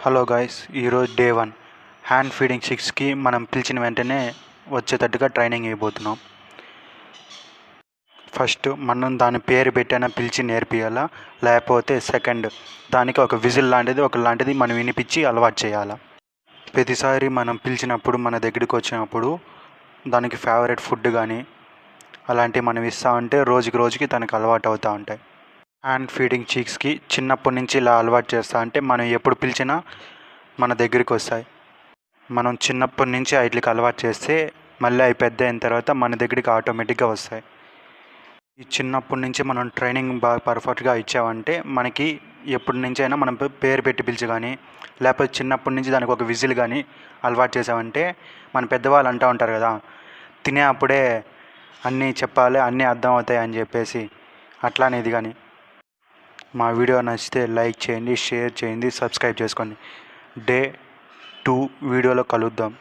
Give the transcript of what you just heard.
Hello guys, ఈరోజు day 1 hand feeding 6కి మనం పిలిచిన వెంటనే వచ్చేటట్టుగా ట్రైనింగ్ ఇవ్వబోతున్నాం. ఫస్ట్ మనం దాని పేరు పెట్టైనా పిలిచి నేర్పియాలా, లేకపోతే సెకండ్ దానికి ఒక విజిల్ లాంటిది మనం వినిపించి అలవాటు చేయాలా. ప్రతిసారి మనం పిలిచినప్పుడు మన దగ్గరికి వచ్చినప్పుడు దానికి ఫేవరెట్ ఫుడ్ కానీ అలాంటివి మనం ఇస్తూ ఉంటే రోజుకి తనకు అలవాటు అవుతూ ఉంటాయి. హ్యాండ్ ఫీడింగ్ చీక్స్కి చిన్నప్పటి నుంచి ఇలా అలవాటు చేస్తా అంటే మనం ఎప్పుడు పిలిచినా మన దగ్గరికి వస్తాయి. మనం చిన్నప్పటి నుంచి వాటికి అలవాటు చేస్తే మళ్ళీ అవి పెద్ద అయిన తర్వాత మన దగ్గరికి ఆటోమేటిక్గా వస్తాయి. ఈ చిన్నప్పటి నుంచి మనం ట్రైనింగ్ బాగా పర్ఫెక్ట్గా ఇచ్చామంటే మనకి ఎప్పటి నుంచి అయినా మనం పేరు పెట్టి పిలిచి కానీ లేకపోతే చిన్నప్పటి నుంచి దానికి ఒక విజిల్ కానీ అలవాటు చేసామంటే మన పెద్దవాళ్ళు అంటూ ఉంటారు కదా, తినే అప్పుడే అన్నీ చెప్పాలి, అన్నీ అర్థం అవుతాయి అని చెప్పేసి. అట్లానే ఇది కానీ మా వీడియో నచ్చితే లైక్ చేయండి, షేర్ చేయండి, సబ్స్క్రైబ్ చేసుకోండి. డే 2 వీడియోలో కలుద్దాం.